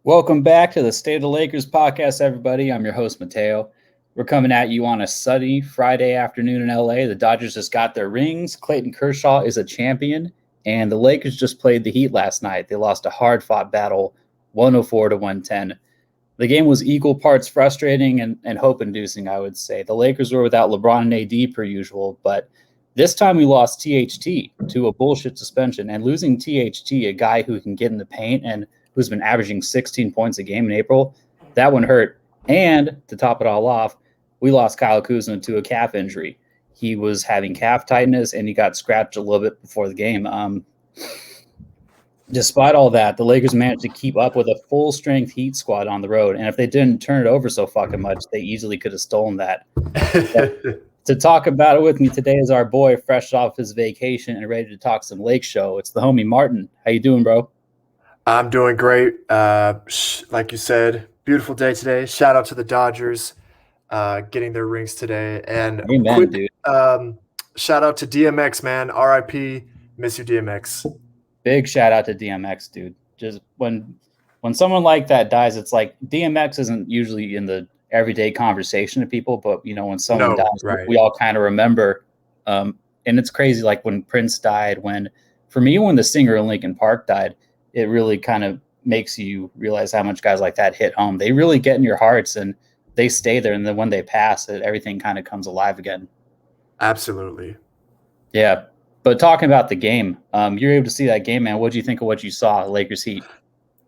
Welcome back to the State of the Lakers podcast, everybody. I'm your host, Mateo. We're coming at you on a sunny Friday afternoon in LA. The Dodgers just got their rings. Clayton Kershaw is a champion, and the Lakers just played the Heat last night. They lost a hard-fought battle, 104 to 110. The game was equal parts frustrating and hope-inducing, I would say. The Lakers were without LeBron and AD per usual, but this time we lost THT to a bullshit suspension. And losing THT, a guy who can get in the paint and who's been averaging 16 points a game in April, that one hurt. And to top it all off, we lost Kyle Kuzma to a calf injury. He was having calf tightness, and he got scratched a little bit before the game. Despite all that, the Lakers managed to keep up with a full-strength Heat squad on the road. And if they didn't turn it over so fucking much, they easily could have stolen that. To talk about it with me today is our boy, fresh off his vacation and ready to talk some Lake Show. It's the homie Martin. How you doing, bro? I'm doing great. Like you said, beautiful day today. Shout out to the Dodgers getting their rings today. And Amen, dude. Shout out to DMX, man. RIP. Miss you, DMX. Big shout out to DMX, dude. Just when someone like that dies, it's like DMX isn't usually in the everyday conversation of people, but when someone dies, right. We all kind of remember. And it's crazy, like when Prince died, for me, when the singer in Linkin Park died, it really kind of makes you realize how much guys like that hit home. They really get in your hearts and they stay there. And then when they pass, everything kind of comes alive again. Absolutely. Yeah. But talking about the game, you're able to see that game, man. What do you think of what you saw, Lakers Heat?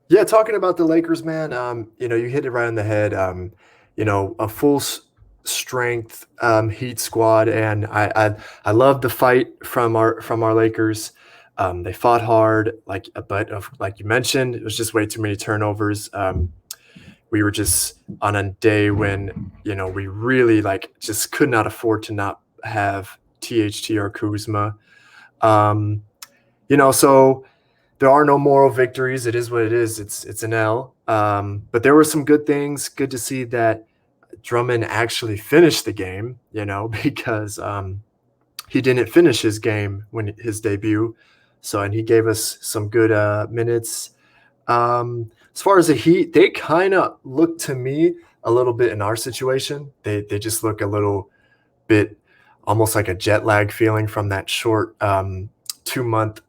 Yeah, talking about the Lakers, man, you hit it right on the head. A full strength Heat squad. And I love the fight from our Lakers. They fought hard, but like you mentioned, it was just way too many turnovers. We were just on a day when, we really just could not afford to not have THT or Kuzma. So there are no moral victories. It is what it is. It's an L. But there were some good things. Good to see that Drummond actually finished the game, because he didn't finish his game when his debut. And he gave us some good minutes. As far as the Heat, they kind of look to me a little bit in our situation. They just look a little bit almost like a jet lag feeling from that short 2-month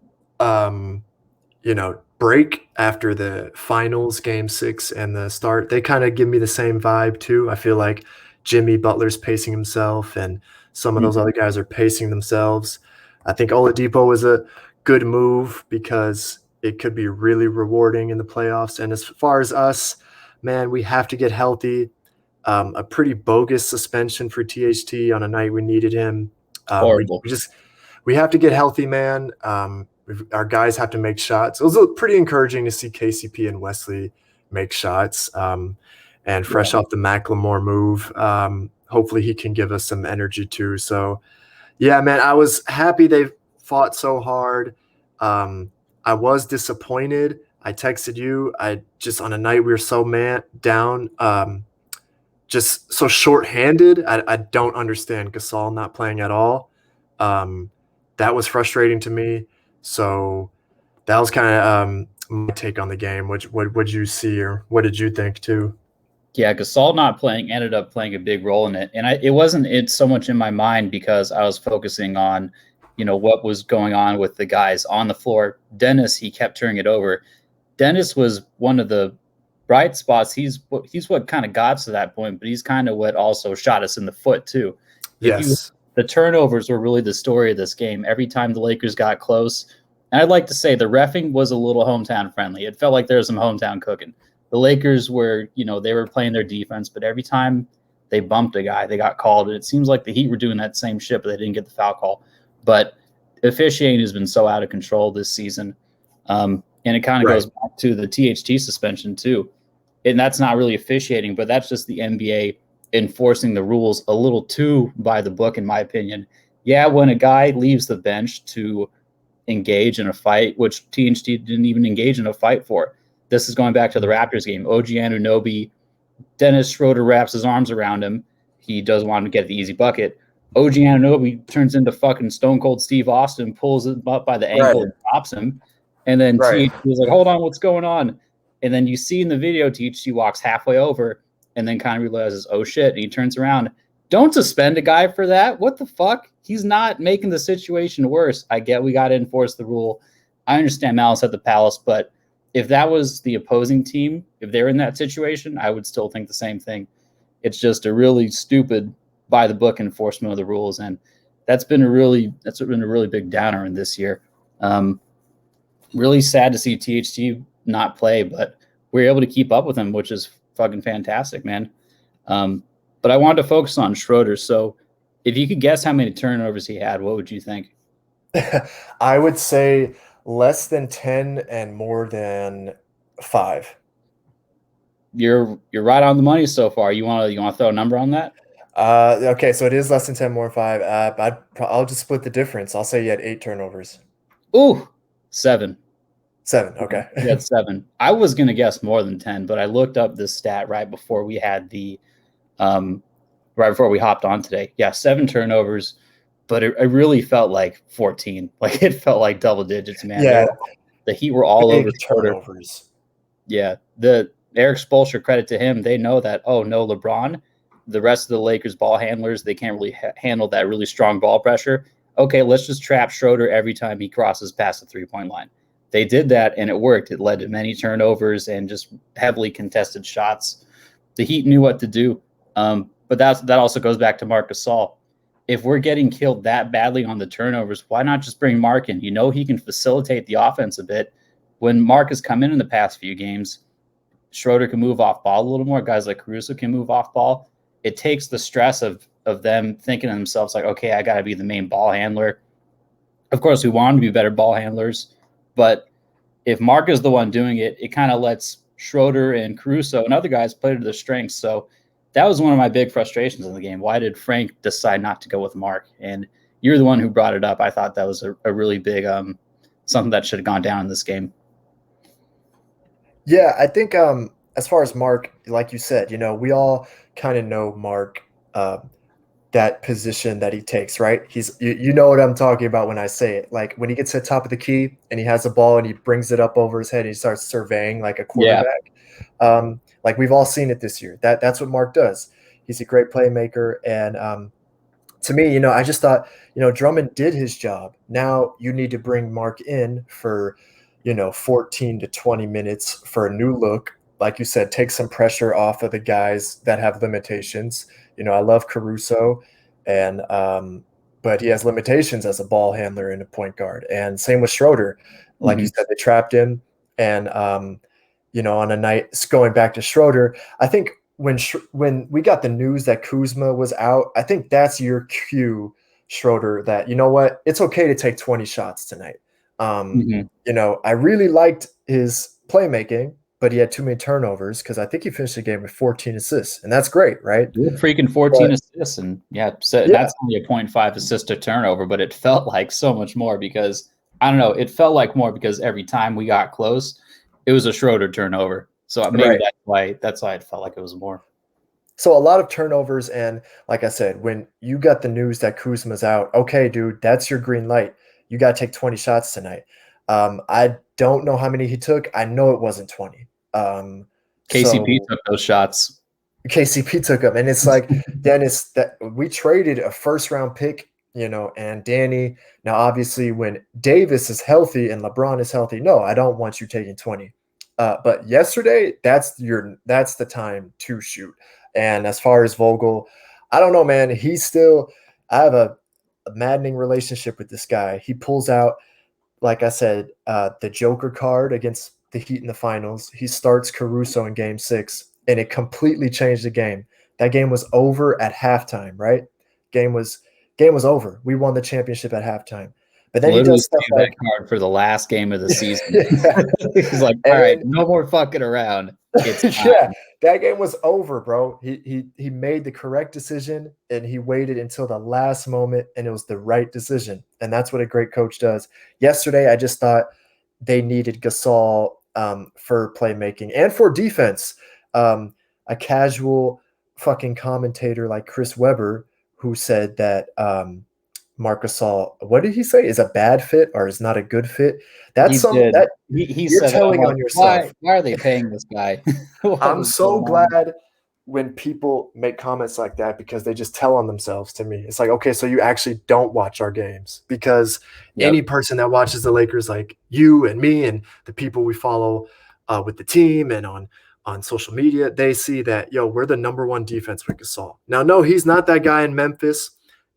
break after the finals, game 6 and the start. They kind of give me the same vibe too. I feel like Jimmy Butler's pacing himself and some of those other guys are pacing themselves. I think Oladipo was a good move because it could be really rewarding in the playoffs. And as far as us, man, we have to get healthy. A pretty bogus suspension for THT on a night we needed him. Horrible. We have to get healthy, man. Our guys have to make shots. It was pretty encouraging to see KCP and Wesley make shots. And fresh off the Macklemore move, hopefully he can give us some energy too. So, yeah, man, I was happy they fought so hard. I was disappointed. I texted you. On a night we were so down, just so short-handed. I don't understand Gasol not playing at all. That was frustrating to me. So that was kind of my take on the game. What did you see, or what did you think too? Yeah, Gasol not playing ended up playing a big role in it. And it wasn't so much in my mind because I was focusing on, what was going on with the guys on the floor. Dennis, he kept turning it over. Dennis was one of the bright spots. He's what kind of got us to that point, but he's kind of what also shot us in the foot too. Yes. The turnovers were really the story of this game. Every time the Lakers got close, and I'd like to say the reffing was a little hometown friendly. It felt like there was some hometown cooking. The Lakers were, they were playing their defense, but every time they bumped a guy, they got called. And it seems like the Heat were doing that same shit, but they didn't get the foul call. But officiating has been so out of control this season. And it kind of goes back to the THT suspension too. And that's not really officiating, but that's just the NBA enforcing the rules a little too by the book, in my opinion. Yeah, when a guy leaves the bench to engage in a fight, which THT didn't even engage in a fight for. This is going back to the Raptors game. OG Anunoby, Dennis Schroeder wraps his arms around him. He does want him to get the easy bucket. OG Anunoby turns into fucking Stone Cold Steve Austin, pulls him up by the ankle and drops him. And then THT was like, hold on, what's going on? And then you see in the video, THT walks halfway over and then kind of realizes, oh shit, and he turns around. Don't suspend a guy for that. What the fuck? He's not making the situation worse. I get we got to enforce the rule. I understand malice at the palace, but if that was the opposing team, if they're in that situation, I would still think the same thing. It's just a really stupid by the book enforcement of the rules, and that's been a really big downer in this year. Really sad to see THT not play, but we were able to keep up with him, which is fucking fantastic, man. But I wanted to focus on Schroeder. So if you could guess how many turnovers he had, what would you think? I would say less than 10 and more than 5. You're right on the money so far. You want to throw a number on that? Okay, so it is less than 10, more than 5. I'll just split the difference. I'll say you had 8 turnovers. Ooh, 7. 7, okay. You had 7. I was gonna guess more than 10, but I looked up this stat right before we had right before we hopped on today. Yeah, 7 turnovers, but it really felt like 14. Like it felt like double digits, man. Yeah, the Heat were all over turnovers. Yeah, the Eric Spoelstra, credit to him. They know that, oh, no LeBron, the rest of the Lakers ball handlers, they can't really handle that really strong ball pressure. Okay, let's just trap Schroeder every time he crosses past the three-point line. They did that, and it worked. It led to many turnovers and just heavily contested shots. The Heat knew what to do, but that also goes back to Marc Gasol. If we're getting killed that badly on the turnovers, why not just bring Marc in? You know he can facilitate the offense a bit. When Marc has come in the past few games, Schroeder can move off ball a little more. Guys like Caruso can move off ball. It takes the stress of them thinking to themselves like, okay, I got to be the main ball handler. Of course, we want to be better ball handlers, but if Marc is the one doing it, it kind of lets Schroeder and Caruso and other guys play to their strengths. So that was one of my big frustrations in the game. Why did Frank decide not to go with Marc? And you're the one who brought it up. I thought that was a really big something that should have gone down in this game. Yeah, I think as far as Marc, like you said, we all kind of know Marc, that position that he takes, right? He's you know what I'm talking about when I say it. Like when he gets to the top of the key and he has the ball and he brings it up over his head and he starts surveying like a quarterback. Yeah. Like we've all seen it this year. That's what Marc does. He's a great playmaker. And to me, I just thought, Drummond did his job. Now you need to bring Marc in for, 14 to 20 minutes for a new look. Like you said, take some pressure off of the guys that have limitations. I love Caruso, and but he has limitations as a ball handler and a point guard. And same with Schroeder. Like you said, they trapped him. And on a night going back to Schroeder, I think when we got the news that Kuzma was out, I think that's your cue, Schroeder, that you know what, it's okay to take 20 shots tonight. I really liked his playmaking, but he had too many turnovers because I think he finished the game with 14 assists, and that's great, right? Freaking 14 assists, and that's only a 0.5 assist to turnover, but it felt like so much more because, I don't know, it felt like more because every time we got close, it was a Schroeder turnover. So maybe that's why it felt like it was more. So a lot of turnovers, and like I said, when you got the news that Kuzma's out, okay, dude, that's your green light. You got to take 20 shots tonight. I don't know how many he took. I know it wasn't 20. KCP took those shots. KCP took them, and it's like, Dennis, that we traded a first-round pick, and Danny. Now, obviously, when Davis is healthy and LeBron is healthy, no, I don't want you taking 20. But yesterday, that's the time to shoot. And as far as Vogel, I don't know, man. I have a maddening relationship with this guy. He pulls out, like I said, the Joker card against the Heat in the finals. He starts Caruso in Game 6, and it completely changed the game. That game was over at halftime, right? Game was over. We won the championship at halftime. But then literally he does stuff like that card for the last game of the season. He's like, all right, no more fucking around. It's time. That game was over, bro. He made the correct decision, and he waited until the last moment, and it was the right decision. And that's what a great coach does. Yesterday, I just thought they needed Gasol for playmaking and for defense. A casual fucking commentator like Chris Webber, who said that Marc Gasol, what did he say? Is a bad fit or is not a good fit? He did. That He you're said, "I'm telling like, on yourself. why are they paying this guy? What I'm is so going on?" glad when people make comments like that because they just tell on themselves to me. It's like, okay, so you actually don't watch our games because any Yep. person that watches the Lakers, like you and me and the people we follow with the team and on social media, they see that, we're the number one defense with Gasol. Now, no, he's not that guy in Memphis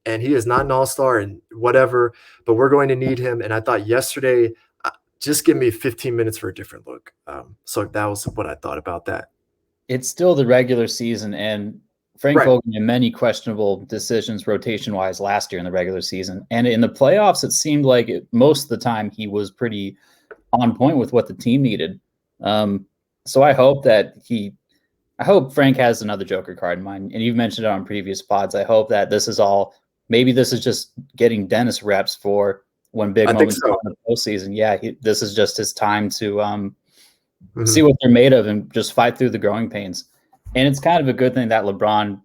and he is not an all-star and whatever, but we're going to need him. And I thought yesterday, just give me 15 minutes for a different look. So that was what I thought about that. It's still the regular season, and Frank Right. Vogel made many questionable decisions rotation-wise last year in the regular season. And in the playoffs, it seemed like most of the time he was pretty on point with what the team needed. So I hope Frank has another Joker card in mind. And you've mentioned it on previous pods. I hope that maybe this is just getting Dennis reps for when big I think moments so. come in the postseason. Yeah, this is just his time to see what they're made of and just fight through the growing pains. And it's kind of a good thing that LeBron,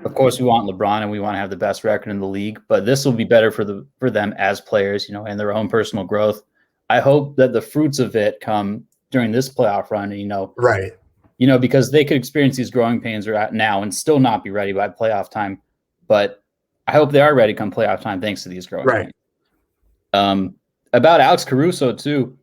of course we want LeBron and we want to have the best record in the league, but this will be better for them as players, and their own personal growth. I hope that the fruits of it come during this playoff run, Right. Because they could experience these growing pains right now and still not be ready by playoff time. But I hope they are ready come playoff time thanks to these growing pains. About Alex Caruso too.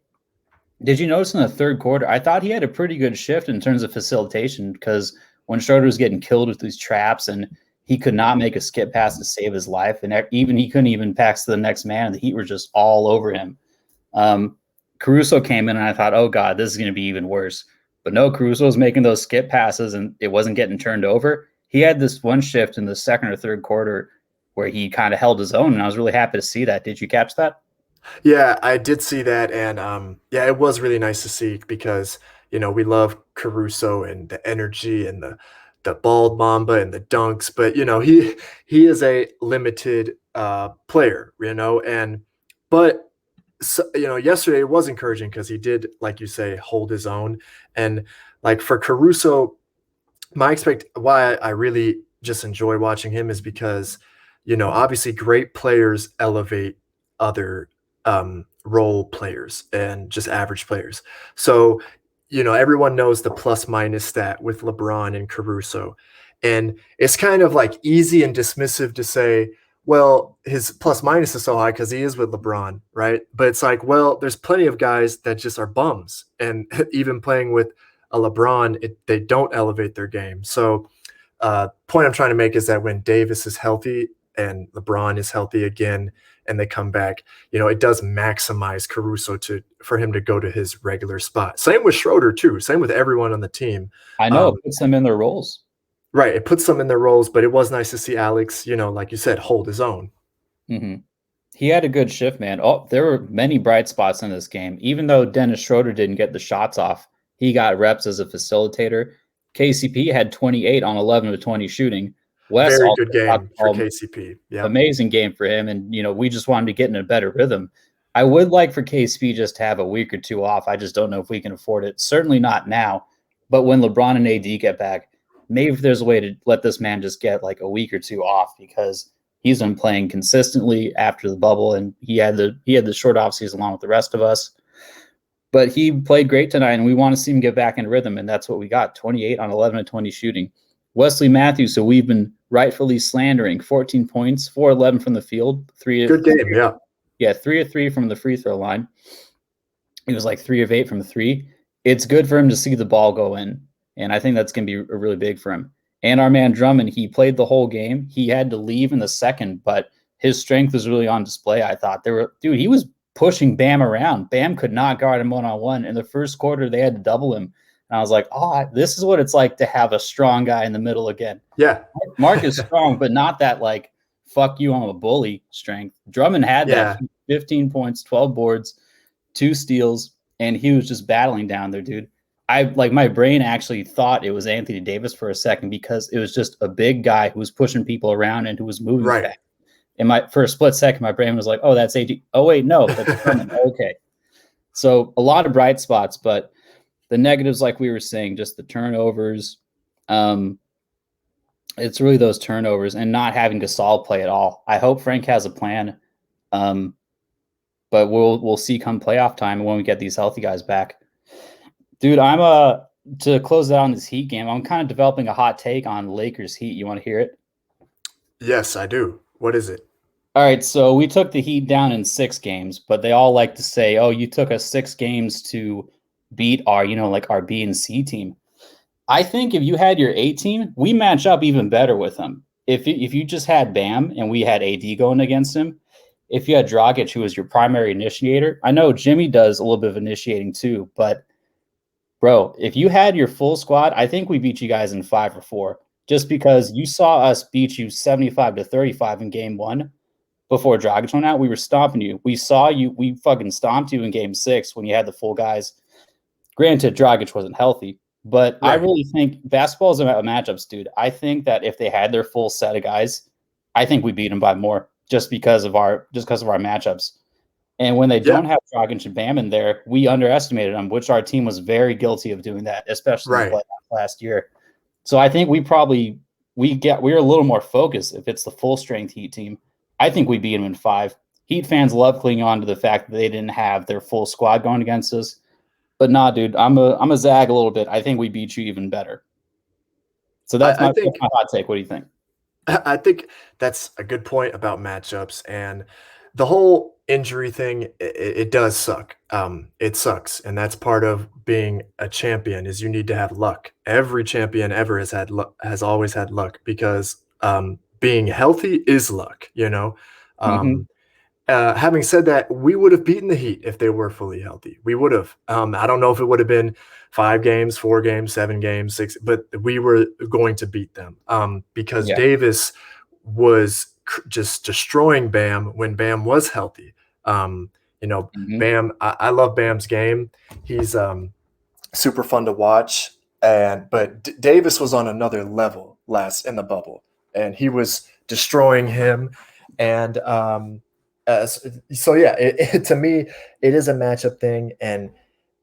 Did you notice in the third quarter, I thought he had a pretty good shift in terms of facilitation because when Schroeder was getting killed with these traps and he could not make a skip pass to save his life, and he couldn't even pass to the next man, and the Heat were just all over him. Caruso came in, and I thought, oh, God, this is going to be even worse. But no, Caruso was making those skip passes, and it wasn't getting turned over. He had this one shift in the second or third quarter where he kind of held his own, and I was really happy to see that. Did you catch that? Yeah, I did see that, and it was really nice to see because we love Caruso and the energy and the bald mamba and the dunks, but he is a limited player, but so, yesterday it was encouraging because he did, like you say, hold his own, and like for Caruso, why I really just enjoy watching him is because obviously great players elevate other role players and just average players. So, everyone knows the plus minus stat with LeBron and Caruso. And it's kind of like easy and dismissive to say, well, his plus minus is so high because he is with LeBron, right? But it's like, well, there's plenty of guys that just are bums. And even playing with a LeBron, they don't elevate their game. So, point I'm trying to make is that when Davis is healthy and LeBron is healthy again, and they come back, it does maximize Caruso for him to go to his regular spot. Same with Schroeder too. Same with everyone on the team. I know, it puts them in their roles. Right. It puts them in their roles, but it was nice to see Alex, like you said, hold his own. Mm-hmm. He had a good shift, man. Oh, there were many bright spots in this game. Even though Dennis Schroeder didn't get the shots off, he got reps as a facilitator. KCP had 28 on 11 of 20 shooting. Wes Very also good game for KCP. Yeah. Amazing game for him. And, we just wanted to get in a better rhythm. I would like for KCP just to have a week or two off. I just don't know if we can afford it. Certainly not now. But when LeBron and AD get back, maybe if there's a way to let this man just get like a week or two off because he's been playing consistently after the bubble, and he had the short off season along with the rest of us. But he played great tonight, and we want to see him get back in rhythm, and that's what we got, 28 on 11 of 20 shooting. Wesley Matthews, so we've been rightfully slandering, 14 points, 4-11 from the field. Good game, yeah. Yeah, 3 of 3 from the free throw line. He was like 3 of 8 from the three. It's good for him to see the ball go in, and I think that's going to be really big for him. And our man Drummond, he played the whole game. He had to leave in the second, but his strength was really on display, I thought. He was pushing Bam around. Bam could not guard him one-on-one. In the first quarter, they had to double him. And I was like, this is what it's like to have a strong guy in the middle again. Yeah. Mark is strong, but not that like, fuck you, I'm a bully strength. Drummond had that 15 points, 12 boards, 2 steals, and he was just battling down there, dude. My brain actually thought it was Anthony Davis for a second because it was just a big guy who was pushing people around and who was moving fast. And for a split second, my brain was like, oh, that's AD. Oh, wait, no, that's Drummond. Okay. So a lot of bright spots, but the negatives, like we were saying, just the turnovers. It's really those turnovers and not having Gasol play at all. I hope Frank has a plan, um, but we'll see come playoff time when we get these healthy guys back. Dude, I'm to close out on this Heat game. I'm kind of developing a hot take on Lakers Heat. You want to hear it? Yes, I do. What is it? All right, so we took the Heat down in 6 games, but they all like to say, "Oh, you took us 6 games to beat our, like our B and C team." I think if you had your A team, we match up even better with them. If you just had Bam and we had AD going against him, if you had Dragic, who was your primary initiator, I know Jimmy does a little bit of initiating too, but bro, if you had your full squad, I think we beat you guys in 5 or 4, just because you saw us beat you 75-35 in game 1 before Dragic went out. We were stomping you. We saw you. We fucking stomped you in game 6 when you had the full guys. Granted, Dragic wasn't healthy, but I Right. really think basketball is about matchups, dude. I think that if they had their full set of guys, I think we beat them by more just because of our matchups. And when they Yeah. don't have Dragic and Bam in there, we underestimated them, which our team was very guilty of doing that, especially in the Right. playoffs last year. So I think we're a little more focused if it's the full strength Heat team. I think we beat them in 5. Heat fans love clinging on to the fact that they didn't have their full squad going against us. But nah, dude, I'm a zag a little bit. I think we beat you even better. So I, I that's think my hot take. What do you think? I think that's a good point about matchups and the whole injury thing. It does suck. It sucks, and that's part of being a champion. Is you need to have luck. Every champion ever has had luck, has always had luck because being healthy is luck. Mm-hmm. Um, Having said that, we would have beaten the Heat if they were fully healthy. We would have. I don't know if it would have been 5 games, 4 games, 7 games, 6, but we were going to beat them because Yeah. Davis was just destroying Bam when Bam was healthy. Mm-hmm. Bam. I love Bam's game. He's super fun to watch, but Davis was on another level last in the bubble, and he was destroying him, and so yeah, to me, it is a matchup thing, and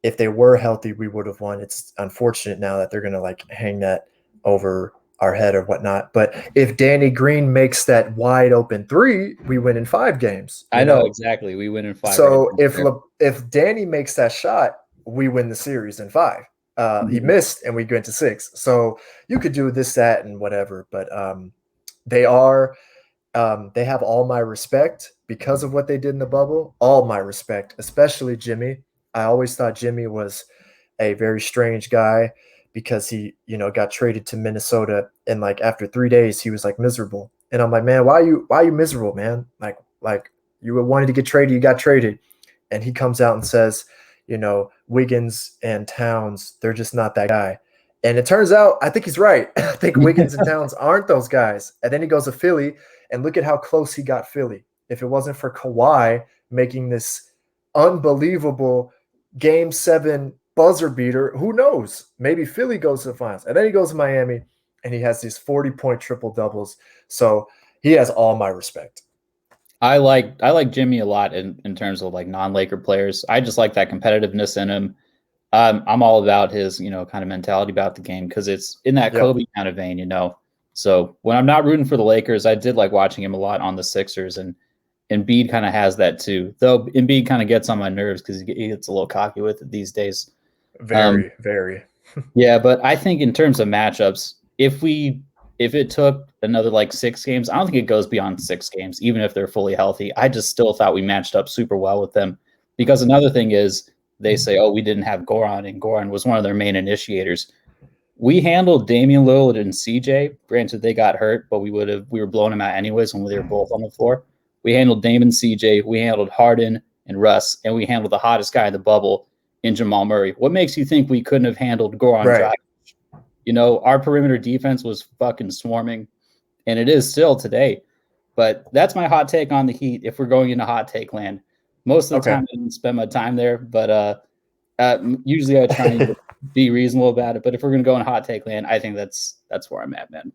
if they were healthy, we would have won. It's unfortunate now that they're gonna like hang that over our head or whatnot. But if Danny Green makes that wide open three, we win in 5 games. I know exactly. We win in 5 right So there. if Danny makes that shot, we win the series in 5. He Mhm. missed, and we go into 6. So you could do this, that, and whatever, but they are they have all my respect because of what they did in the bubble. All my respect, especially Jimmy. I always thought Jimmy was a very strange guy because he, got traded to Minnesota, and like after 3 days he was like miserable. And I'm like, man, why are you miserable, man? Like you wanted to get traded, you got traded. And he comes out and says, Wiggins and Towns, they're just not that guy. And it turns out, I think he's right. I think Wiggins and Towns aren't those guys. And then he goes to Philly, and look at how close he got Philly. If it wasn't for Kawhi making this unbelievable Game 7 buzzer beater, who knows? Maybe Philly goes to the finals. And then he goes to Miami, and he has these 40-point triple doubles. So he has all my respect. I like Jimmy a lot in terms of like non-Laker players. I just like that competitiveness in him. I'm all about his, kind of mentality about the game because it's in that Yep. Kobe kind of vein. So when I'm not rooting for the Lakers, I did like watching him a lot on the Sixers, and Embiid kind of has that too. Though Embiid kind of gets on my nerves because he gets a little cocky with it these days. Um, Very, very. yeah, but I think in terms of matchups, if it took another like 6 games, I don't think it goes beyond 6 games, even if they're fully healthy. I just still thought we matched up super well with them. Because another thing is they say, oh, we didn't have Goran, and Goran was one of their main initiators. We handled Damian Lillard and CJ. Granted, they got hurt, but we were blowing them out anyways when they were both on the floor. We handled Dame and CJ. We handled Harden and Russ, and we handled the hottest guy in the bubble in Jamal Murray. What makes you think we couldn't have handled Goran Right. Dragic? Our perimeter defense was fucking swarming, and it is still today. But that's my hot take on the Heat. If we're going into hot take land, most of the Okay. time I didn't spend my time there, but usually I try and be reasonable about it. But if we're gonna go in hot take land, I think that's where I'm at, man.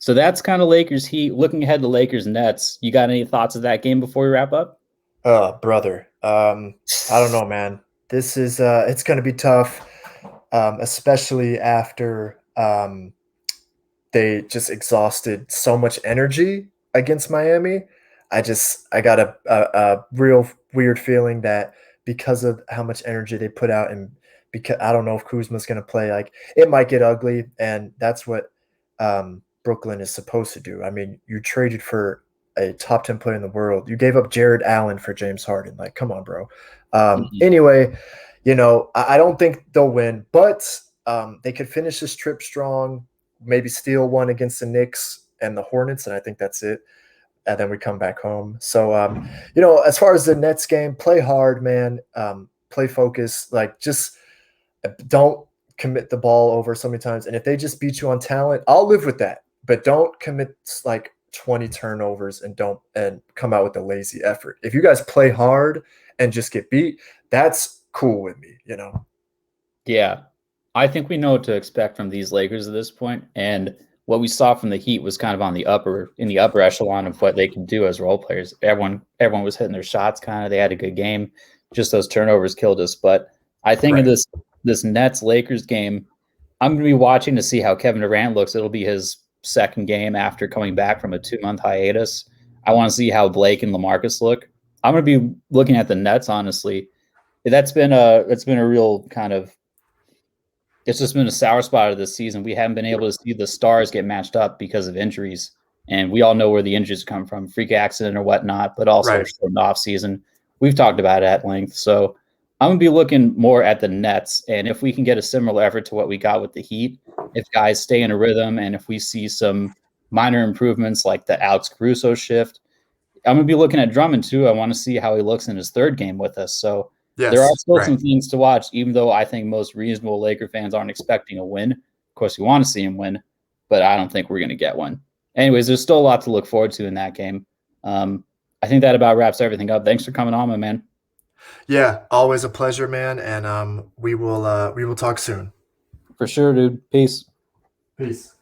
So that's kind of Lakers Heat. Looking ahead to Lakers Nets, you got any thoughts of that game before we wrap up? Brother. I don't know, man. This is it's gonna be tough, especially after um, they just exhausted so much energy against Miami. I got a real weird feeling that because of how much energy they put out, and because I don't know if Kuzma's going to play, like it might get ugly, and that's what Brooklyn is supposed to do. I mean, you traded for a top 10 player in the world. You gave up Jared Allen for James Harden. Like, come on, bro. Mhm. Anyway, I don't think they'll win, but they could finish this trip strong, maybe steal one against the Knicks and the Hornets, and I think that's it. And then we come back home. So, as far as the Nets game, play hard, man. Play focus. Like, just don't commit the ball over so many times. And if they just beat you on talent, I'll live with that. But don't commit like 20 turnovers and come out with a lazy effort. If you guys play hard and just get beat, that's cool with me. Yeah, I think we know what to expect from these Lakers at this point, and what we saw from the Heat was kind of on the upper echelon of what they can do as role players. Everyone was hitting their shots, kind of. They had a good game. Just those turnovers killed us. But I think in Right. this Nets Lakers game, I'm going to be watching to see how Kevin Durant looks. It'll be his second game after coming back from a 2-month hiatus. I want to see how Blake and LaMarcus look. I'm going to be looking at the Nets, honestly. That's been a real kind of, it's just been a sour spot of this season. We haven't been able to see the stars get matched up because of injuries, and we all know where the injuries come from, freak accident or whatnot, but also Right. shortened off season. We've talked about it at length, so I'm gonna be looking more at the Nets, and if we can get a similar effort to what we got with the Heat, if guys stay in a rhythm, and if we see some minor improvements like the Alex Caruso shift, I'm gonna be looking at Drummond too. I want to see how he looks in his third game with us. So there are Yes. still Right. some things to watch, even though I think most reasonable Laker fans aren't expecting a win. Of course, we want to see him win, but I don't think we're going to get one. Anyways, there's still a lot to look forward to in that game. I think that about wraps everything up. Thanks for coming on, my man. Yeah. Always a pleasure, man. And we will talk soon. For sure, dude. Peace. Peace.